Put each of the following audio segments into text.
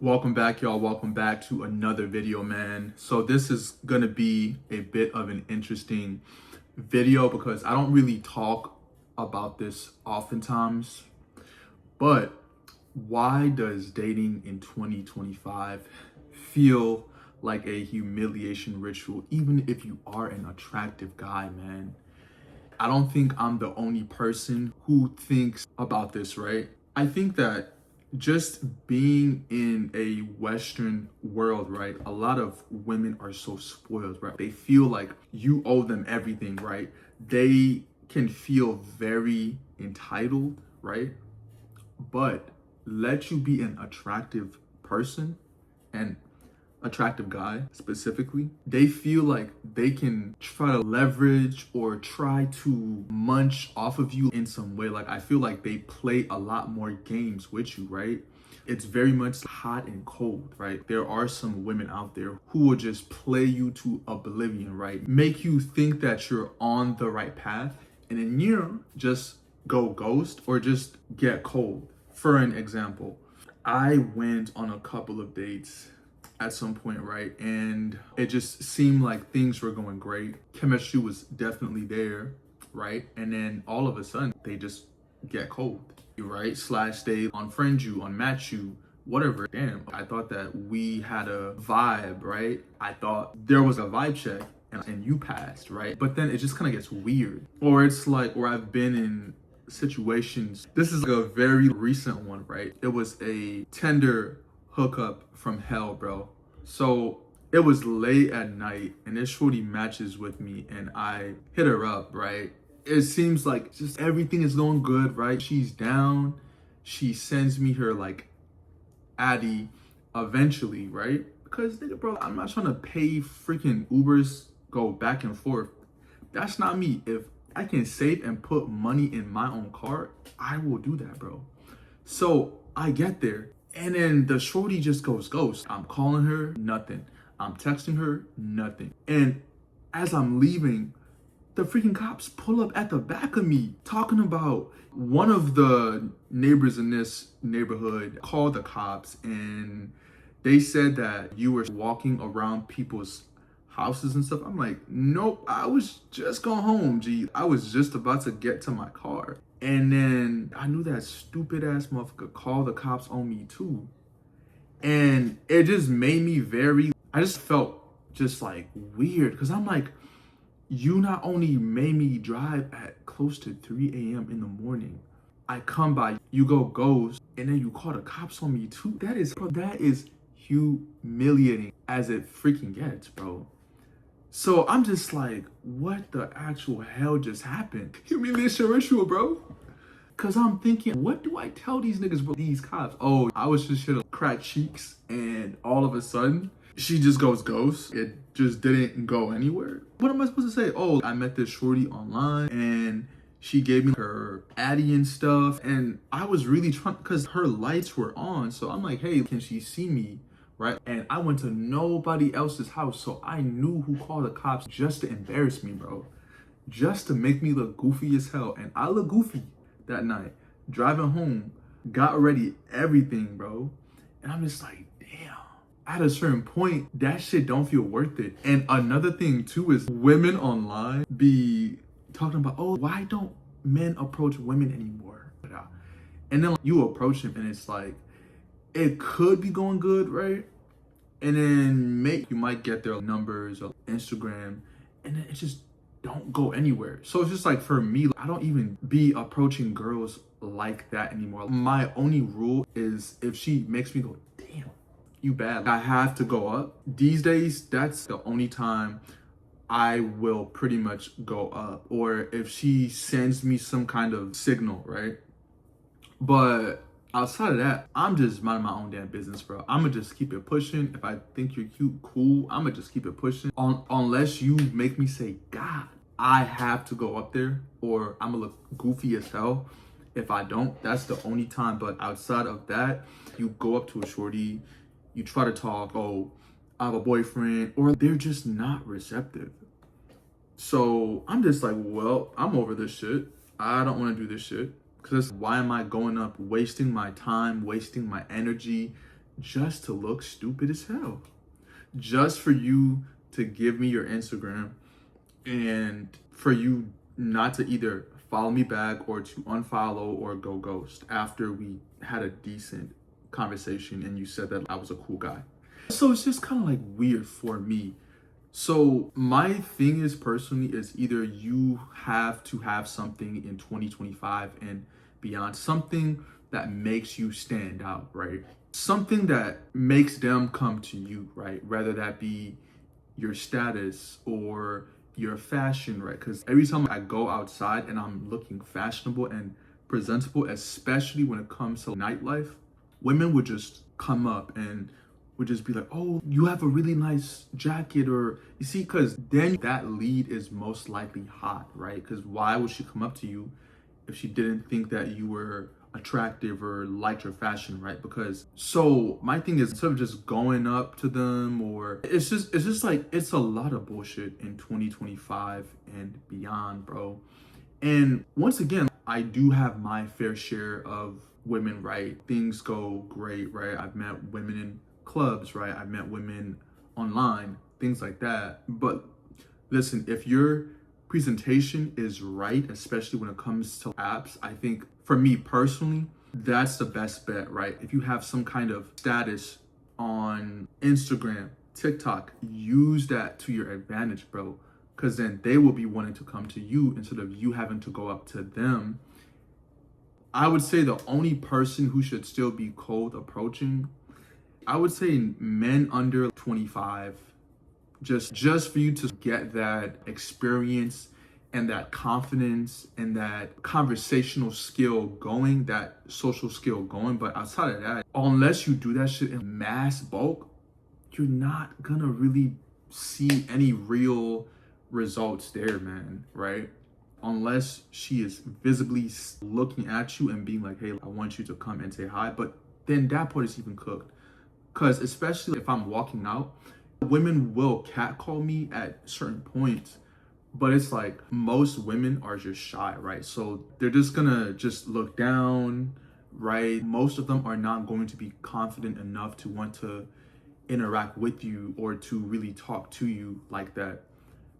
Welcome back, y'all. Welcome back to another video, man. So this is gonna be a bit of an interesting video because I don't really talk about this oftentimes, but why does dating in 2025 feel like a humiliation ritual, even if you are an attractive guy, man? I don't think I'm the only person who thinks about this, right? I think that just being in a Western world, right? A lot of women are so spoiled, right? They feel like you owe them everything, right? They can feel very entitled, right? But let you be an attractive person and attractive guy specifically, they feel like they can try to leverage or try to munch off of you in some way. Like, I feel like they play a lot more games with you, right? It's very much hot and cold, right? There are some women out there who will just play you to oblivion, right? Make you think that you're on the right path, and then you just go ghost or just get cold. For an example, I went on a couple of dates at some point, right? And it just seemed like things were going great. Chemistry was definitely there, right? And then all of a sudden, they just get cold, right? Slash, they unfriend you, unmatch you, whatever. Damn, I thought that we had a vibe, right? I thought there was a vibe check and you passed, right? But then it just kind of gets weird. Or it's like, or I've been in situations, this is like a very recent one, right? It was a tender hookup from hell, bro. So it was late at night and this shorty matches with me and I hit her up, right? It seems like just everything is going good, right? She's down. She sends me her like Addy eventually, right? Because nigga, bro, I'm not trying to pay freaking Ubers, go back and forth. That's not me. If I can save and put money in my own car, I will do that, bro. So I get there and then the shorty just goes ghost. I'm calling her, nothing. I'm texting her, nothing. And as I'm leaving, the freaking cops pull up at the back of me talking about one of the neighbors in this neighborhood called the cops and they said that you were walking around people's houses and stuff. I'm like, nope, I was just going home, G. I was just about to get to my car. And then I knew that stupid ass motherfucker called the cops on me too. And it just made me I just felt just like weird because I'm like, you not only made me drive at close to 3 a.m. in the morning, I come by, you go ghost, and then you call the cops on me too. That is humiliating as it freaking gets, bro. So I'm just like, what the actual hell just happened? Humiliation ritual, bro. Cause I'm thinking, what do I tell these niggas, bro? These cops? Oh, I was just here to crack cheeks and all of a sudden, she just goes ghost. It just didn't go anywhere. What am I supposed to say? Oh, I met this shorty online and she gave me her Addy and stuff. And I was really trying, cause her lights were on. So I'm like, hey, can she see me? Right? And I went to nobody else's house. So I knew who called the cops just to embarrass me, bro. Just to make me look goofy as hell. And I look goofy that night. Driving home, got ready, everything, bro. And I'm just like, damn. At a certain point, that shit don't feel worth it. And another thing too is women online be talking about, oh, why don't men approach women anymore? And then you approach them and it's like, it could be going good, right? And then you might get their numbers or Instagram, and then it just don't go anywhere. So it's just like, for me, I don't even be approaching girls like that anymore. My only rule is if she makes me go, damn, you bad, I have to go up. These days, that's the only time I will pretty much go up. Or if she sends me some kind of signal, right? But outside of that, I'm just minding my own damn business, bro. I'ma just keep it pushing. If I think you're cute, cool. I'ma just keep it pushing. Unless you make me say, God, I have to go up there, or I'ma look goofy as hell. If I don't, that's the only time. But outside of that, you go up to a shorty, you try to talk, oh, I have a boyfriend, or they're just not receptive. So I'm just like, well, I'm over this shit. I don't want to do this shit. Because why am I going up, wasting my time, wasting my energy, just to look stupid as hell. Just for you to give me your Instagram and for you not to either follow me back or to unfollow or go ghost after we had a decent conversation and you said that I was a cool guy. So it's just kind of like weird for me. So my thing is personally is either you have to have something in 2025 and beyond, something that makes you stand out, right? Something that makes them come to you, right? Whether that be your status or your fashion, right? Because every time I go outside and I'm looking fashionable and presentable, especially when it comes to nightlife, women would just come up and would just be like, oh, you have a really nice jacket, or you see, because then that lead is most likely hot, right? Because why would she come up to you if she didn't think that you were attractive or liked your fashion, right? Because so my thing is, instead of just going up to them, or it's just like it's a lot of bullshit in 2025 and beyond, bro. And once again, I do have my fair share of women, right? Things go great, right? I've met women in clubs, right? I've met women online, things like that. But listen, if your presentation is right, especially when it comes to apps, I think for me personally, that's the best bet, right? If you have some kind of status on Instagram, TikTok, use that to your advantage, bro. Because then they will be wanting to come to you instead of you having to go up to them. I would say the only person who should still be cold approaching, I would say men under 25, just for you to get that experience and that confidence and that conversational skill going, that social skill going. But outside of that, unless you do that shit in mass bulk, you're not gonna really see any real results there, man, right? Unless she is visibly looking at you and being like, hey, I want you to come and say hi. But then that part is even cooked. Because especially if I'm walking out, women will catcall me at certain points. But it's like most women are just shy, right? So they're just gonna just look down, right? Most of them are not going to be confident enough to want to interact with you or to really talk to you like that,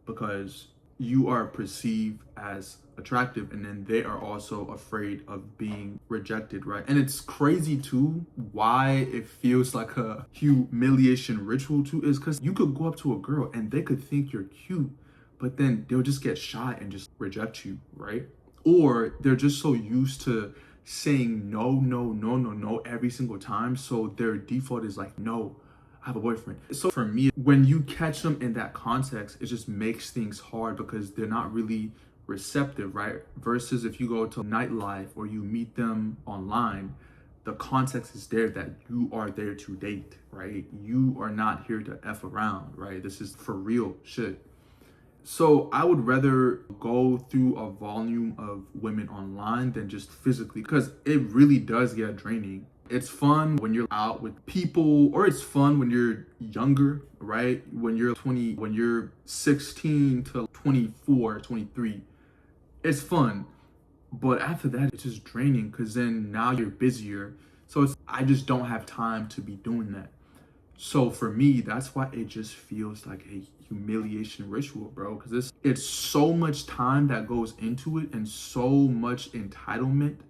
because you are perceived as attractive and then they are also afraid of being rejected, right? And it's crazy too why it feels like a humiliation ritual too, is because you could go up to a girl and they could think you're cute, but then they'll just get shy and just reject you, right? Or they're just so used to saying no, no, no, no, no every single time, so their default is like, no, I have a boyfriend. So for me, when you catch them in that context, it just makes things hard because they're not really receptive, right? Versus if you go to nightlife or you meet them online, the context is there that you are there to date, right? You are not here to F around, right? This is for real shit. So I would rather go through a volume of women online than just physically, because it really does get draining. It's fun when you're out with people, or it's fun when you're younger, right? When you're 20, when you're 16 to 24, 23, it's fun. But after that, it's just draining because then now you're busier. So I just don't have time to be doing that. So for me, that's why it just feels like a humiliation ritual, bro. Because it's so much time that goes into it and so much entitlement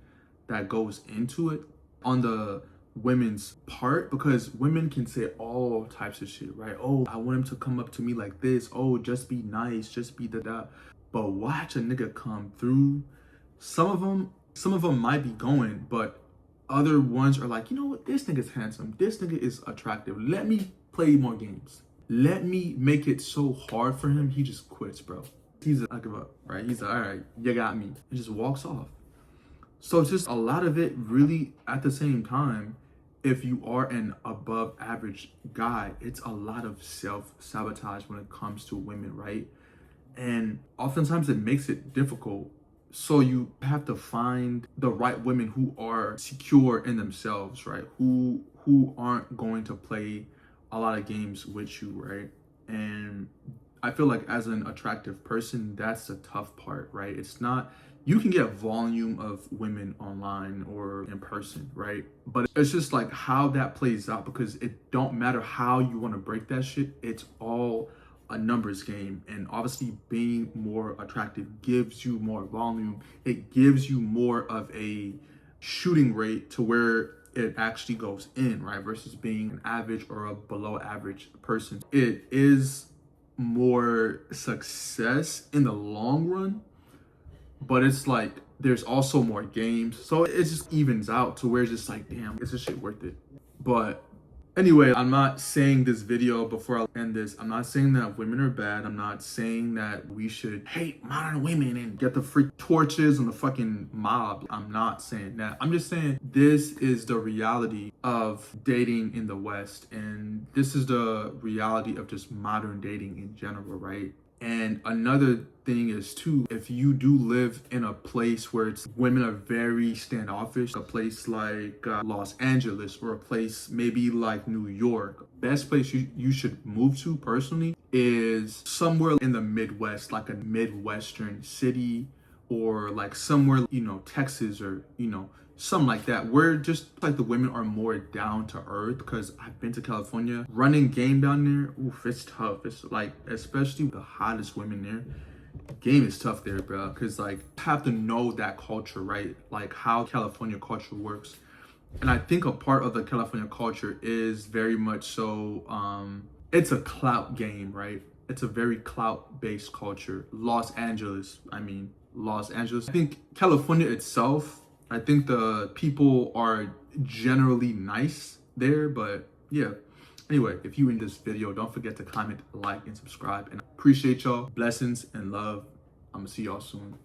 that goes into it on the women's part, because women can say all types of shit, right? Oh, I want him to come up to me like this. Oh, just be nice, just be da. But watch a nigga come through. Some of them might be going, but other ones are like, you know what? This nigga's handsome. This nigga is attractive. Let me play more games. Let me make it so hard for him. He just quits, bro. I give up, right? He's like, all right, you got me. He just walks off. So it's just a lot of it really at the same time. If you are an above average guy, it's a lot of self-sabotage when it comes to women, right? And oftentimes it makes it difficult. So you have to find the right women who are secure in themselves, right? Who aren't going to play a lot of games with you, right? And I feel like as an attractive person, that's the tough part, right? It's not, you can get volume of women online or in person, right? But it's just like how that plays out, because it don't matter how you want to break that shit. It's all a numbers game. And obviously being more attractive gives you more volume. It gives you more of a shooting rate to where it actually goes in, right? Versus being an average or a below average person. It is more success in the long run, but it's like there's also more games, so it just evens out to where it's just like, damn, is this shit worth it? But anyway, I'm not saying this video, before I end this, I'm not saying that women are bad. I'm not saying that we should hate modern women and get the freak torches and the fucking mob. I'm not saying that. I'm just saying this is the reality of dating in the West, and this is the reality of just modern dating in general, right? And another thing is too, if you do live in a place where it's women are very standoffish, a place like Los Angeles, or a place maybe like New York, best place you should move to personally is somewhere in the Midwest, like a Midwestern city, or like somewhere, Texas, or, something like that, where just like the women are more down to earth. Because I've been to California, running game down there, oof, it's tough. It's like, especially the hottest women there, game is tough there, bro. Because like, have to know that culture, right? Like how California culture works. And I think a part of the California culture is very much so, it's a clout game, right? It's a very clout based culture. Los Angeles, I think California itself, I think the people are generally nice there, but yeah. Anyway, if you in this video, don't forget to comment, like, and subscribe. And I appreciate y'all. Blessings and love. I'm gonna see y'all soon.